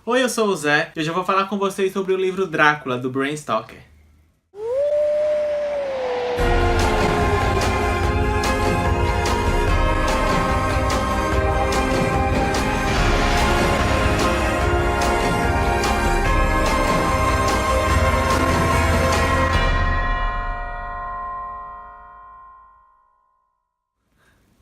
Oi, eu sou o Zé e hoje eu vou falar com vocês sobre o livro Drácula, do Bram Stoker.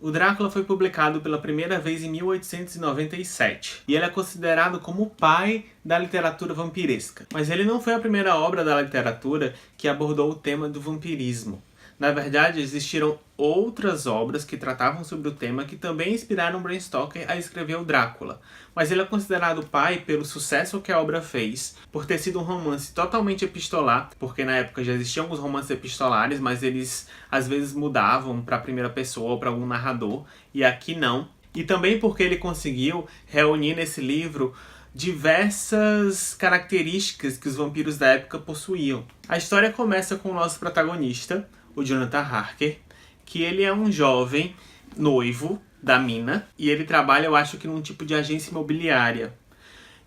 O Drácula foi publicado pela primeira vez em 1897 e ele é considerado como o pai da literatura vampiresca. Mas ele não foi a primeira obra da literatura que abordou o tema do vampirismo. Na verdade, existiram outras obras que tratavam sobre o tema que também inspiraram Bram Stoker a escrever o Drácula. Mas ele é considerado pai pelo sucesso que a obra fez, por ter sido um romance totalmente epistolar, porque na época já existiam alguns romances epistolares, mas eles às vezes mudavam para a primeira pessoa ou para algum narrador, e aqui não. E também porque ele conseguiu reunir nesse livro diversas características que os vampiros da época possuíam. A história começa com o nosso protagonista, o Jonathan Harker, que ele é um jovem noivo da mina e ele trabalha, eu acho que num tipo de agência imobiliária.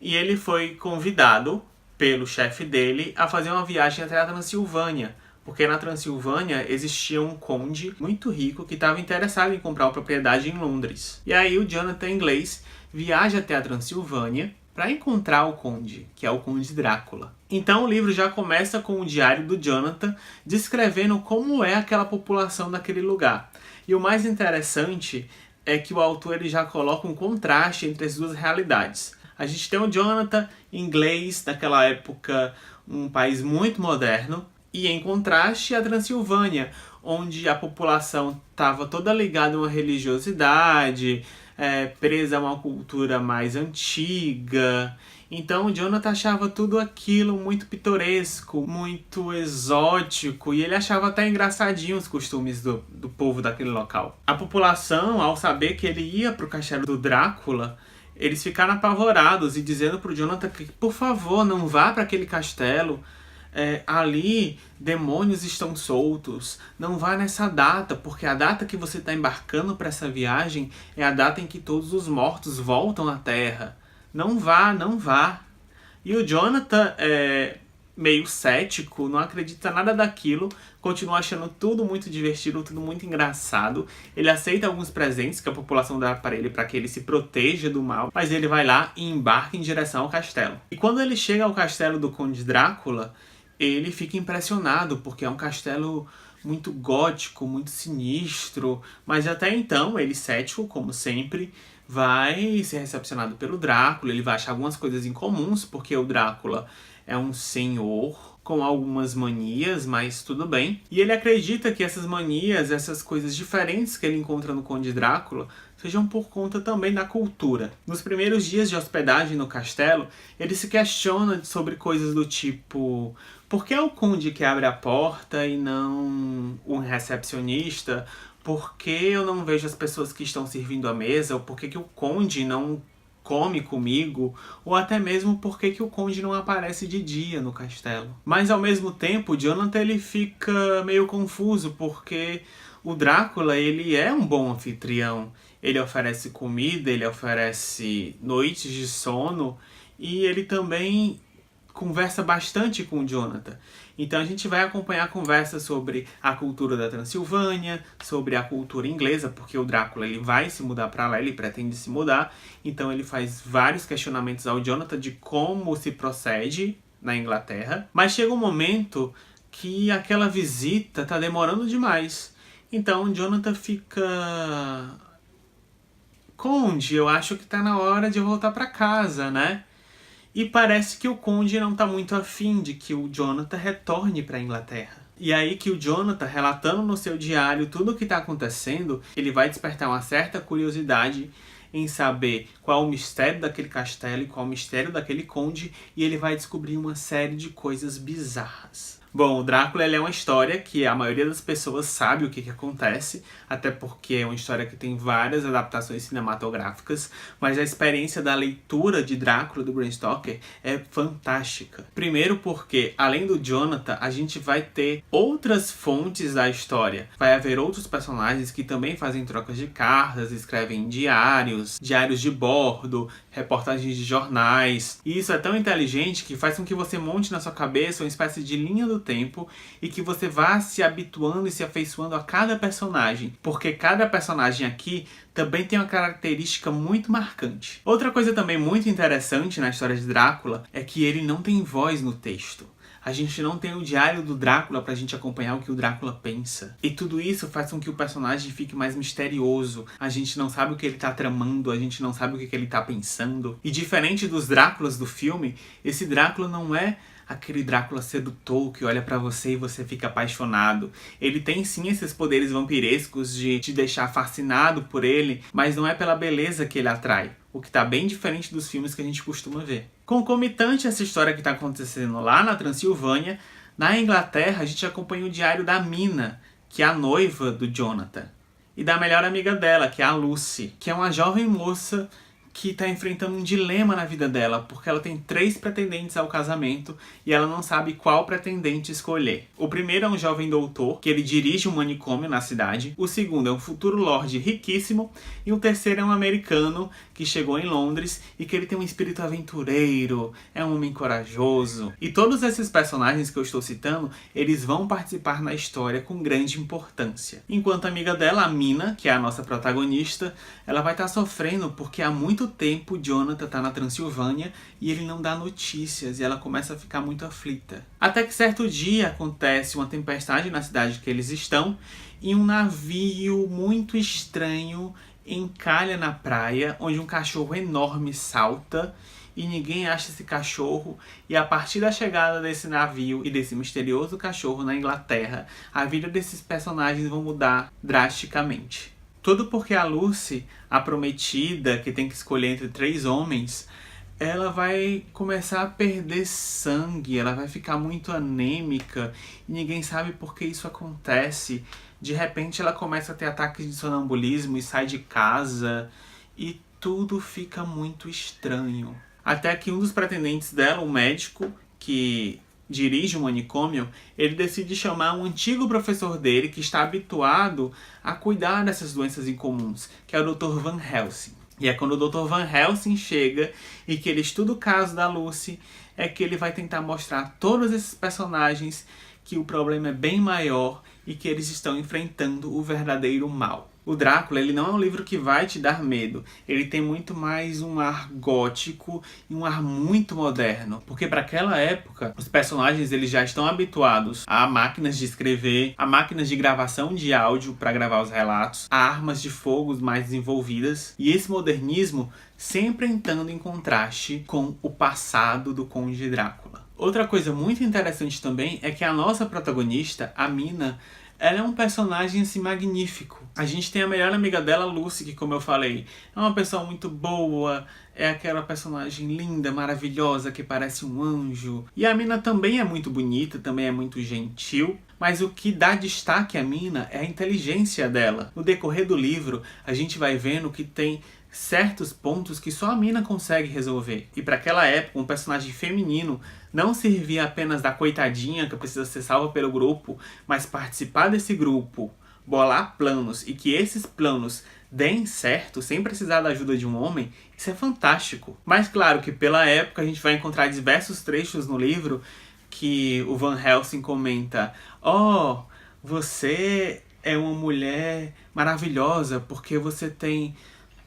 E ele foi convidado pelo chefe dele a fazer uma viagem até a Transilvânia, porque na Transilvânia existia um conde muito rico que estava interessado em comprar uma propriedade em Londres. E aí o Jonathan inglês viaja até a Transilvânia para encontrar o conde, que é o Conde Drácula. Então o livro já começa com o diário do Jonathan descrevendo como é aquela população daquele lugar. E o mais interessante é que o autor ele já coloca um contraste entre as duas realidades. A gente tem o Jonathan inglês, naquela época um país muito moderno, e em contraste a Transilvânia, onde a população estava toda ligada a uma religiosidade, presa a uma cultura mais antiga. Então o Jonathan achava tudo aquilo muito pitoresco, muito exótico, e ele achava até engraçadinho os costumes do povo daquele local. A população, ao saber que ele ia para o castelo do Drácula, eles ficaram apavorados e dizendo para o Jonathan que, por favor, não vá para aquele castelo. Ali demônios estão soltos, não vá nessa data, porque a data que você está embarcando para essa viagem é a data em que todos os mortos voltam à Terra. Não vá, não vá. E o Jonathan, meio cético, não acredita nada daquilo, continua achando tudo muito divertido, tudo muito engraçado. Ele aceita alguns presentes que a população dá para ele para que ele se proteja do mal, mas ele vai lá e embarca em direção ao castelo. E quando ele chega ao castelo do Conde Drácula, ele fica impressionado, porque é um castelo muito gótico, muito sinistro, mas até então ele, cético, como sempre, vai ser recepcionado pelo Drácula, ele vai achar algumas coisas incomuns, porque o Drácula é um senhor com algumas manias, mas tudo bem. E ele acredita que essas manias, essas coisas diferentes que ele encontra no Conde Drácula, sejam por conta também da cultura. Nos primeiros dias de hospedagem no castelo, ele se questiona sobre coisas do tipo: por que é o conde que abre a porta e não um recepcionista? Por que eu não vejo as pessoas que estão servindo a mesa? Ou por que o conde não come comigo? Ou até mesmo por que o conde não aparece de dia no castelo? Mas ao mesmo tempo, Jonathan ele fica meio confuso, porque o Drácula ele é um bom anfitrião. Ele oferece comida, ele oferece noites de sono e ele também conversa bastante com o Jonathan. Então a gente vai acompanhar a conversa sobre a cultura da Transilvânia, sobre a cultura inglesa, porque o Drácula ele vai se mudar para lá, ele pretende se mudar. Então ele faz vários questionamentos ao Jonathan de como se procede na Inglaterra. Mas chega um momento que aquela visita tá demorando demais. Então o Jonathan fica: Conde, eu acho que tá na hora de eu voltar para casa, né? E parece que o Conde não está muito afim de que o Jonathan retorne para a Inglaterra. E aí que o Jonathan, relatando no seu diário tudo o que está acontecendo, ele vai despertar uma certa curiosidade em saber qual é o mistério daquele castelo e qual é o mistério daquele conde, e ele vai descobrir uma série de coisas bizarras. Bom, o Drácula ele é uma história que a maioria das pessoas sabe o que acontece, até porque é uma história que tem várias adaptações cinematográficas, mas a experiência da leitura de Drácula do Bram Stoker é fantástica. Primeiro porque, além do Jonathan, a gente vai ter outras fontes da história. Vai haver outros personagens que também fazem trocas de cartas, escrevem diários de bordo, reportagens de jornais. E isso é tão inteligente que faz com que você monte na sua cabeça uma espécie de linha do tempo e que você vá se habituando e se afeiçoando a cada personagem, porque cada personagem aqui também tem uma característica muito marcante. Outra coisa também muito interessante na história de Drácula é que ele não tem voz no texto. A gente não tem o diário do Drácula pra gente acompanhar o que o Drácula pensa. E tudo isso faz com que o personagem fique mais misterioso. A gente não sabe o que ele tá tramando, a gente não sabe o que ele tá pensando. E diferente dos Dráculas do filme, esse Drácula não é aquele Drácula sedutor que olha pra você e você fica apaixonado. Ele tem sim esses poderes vampirescos de te deixar fascinado por ele, mas não é pela beleza que ele atrai. O que tá bem diferente dos filmes que a gente costuma ver. Concomitante a essa história que tá acontecendo lá na Transilvânia, na Inglaterra a gente acompanha o diário da Mina, que é a noiva do Jonathan, e da melhor amiga dela, que é a Lucy, que é uma jovem moça que está enfrentando um dilema na vida dela, porque ela tem 3 pretendentes ao casamento e ela não sabe qual pretendente escolher. O primeiro é um jovem doutor, que ele dirige um manicômio na cidade. O segundo é um futuro lorde riquíssimo. E o terceiro é um americano que chegou em Londres e que ele tem um espírito aventureiro, é um homem corajoso. E todos esses personagens que eu estou citando, eles vão participar na história com grande importância. Enquanto a amiga dela, a Mina, que é a nossa protagonista, ela vai estar sofrendo porque há muito tempo Jonathan tá na Transilvânia e ele não dá notícias e ela começa a ficar muito aflita. Até que certo dia acontece uma tempestade na cidade que eles estão e um navio muito estranho encalha na praia, onde um cachorro enorme salta e ninguém acha esse cachorro, e a partir da chegada desse navio e desse misterioso cachorro na Inglaterra, a vida desses personagens vão mudar drasticamente. Tudo porque a Lucy, a prometida, que tem que escolher entre 3 homens, ela vai começar a perder sangue, ela vai ficar muito anêmica, e ninguém sabe por que isso acontece. De repente ela começa a ter ataques de sonambulismo e sai de casa, e tudo fica muito estranho. Até que um dos pretendentes dela, um médico que dirige um manicômio, ele decide chamar um antigo professor dele que está habituado a cuidar dessas doenças incomuns, que é o Dr. Van Helsing. E é quando o Dr. Van Helsing chega e que ele estuda o caso da Lucy, é que ele vai tentar mostrar a todos esses personagens que o problema é bem maior e que eles estão enfrentando o verdadeiro mal. O Drácula, ele não é um livro que vai te dar medo. Ele tem muito mais um ar gótico e um ar muito moderno. Porque para aquela época, os personagens eles já estão habituados a máquinas de escrever, a máquinas de gravação de áudio para gravar os relatos, a armas de fogo mais desenvolvidas. E esse modernismo sempre entrando em contraste com o passado do Conde Drácula. Outra coisa muito interessante também é que a nossa protagonista, a Mina, ela é um personagem assim magnífico. A gente tem a melhor amiga dela, Lucy, que como eu falei, é uma pessoa muito boa, é aquela personagem linda, maravilhosa, que parece um anjo. E a Mina também é muito bonita, também é muito gentil. Mas o que dá destaque à Mina é a inteligência dela. No decorrer do livro, a gente vai vendo que tem certos pontos que só a Mina consegue resolver. E para aquela época, um personagem feminino não servia apenas da coitadinha que precisa ser salva pelo grupo, mas participar desse grupo, bolar planos e que esses planos deem certo sem precisar da ajuda de um homem, isso é fantástico. Mas claro que pela época a gente vai encontrar diversos trechos no livro que o Van Helsing comenta: "Oh, você é uma mulher maravilhosa porque você tem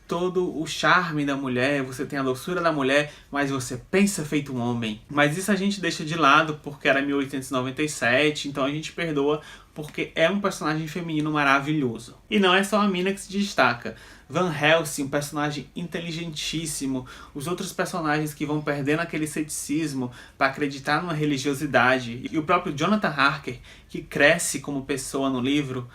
todo o charme da mulher, você tem a doçura da mulher, mas você pensa feito um homem." Mas isso a gente deixa de lado porque era 1897, então a gente perdoa porque é um personagem feminino maravilhoso. E não é só a Mina que se destaca. Van Helsing, um personagem inteligentíssimo, os outros personagens que vão perdendo aquele ceticismo para acreditar numa religiosidade, e o próprio Jonathan Harker, que cresce como pessoa no livro,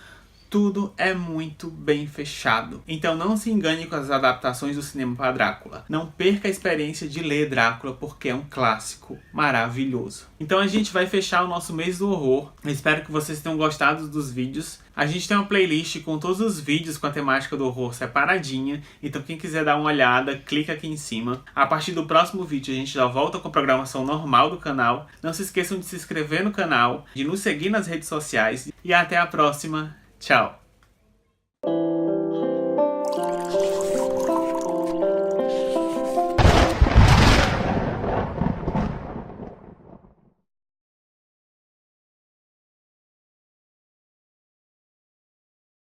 tudo é muito bem fechado. Então não se engane com as adaptações do cinema para Drácula. Não perca a experiência de ler Drácula, porque é um clássico maravilhoso. Então a gente vai fechar o nosso mês do horror. Eu espero que vocês tenham gostado dos vídeos. A gente tem uma playlist com todos os vídeos com a temática do horror separadinha. Então quem quiser dar uma olhada, clica aqui em cima. A partir do próximo vídeo a gente já volta com a programação normal do canal. Não se esqueçam de se inscrever no canal, de nos seguir nas redes sociais. E até a próxima. Tchau!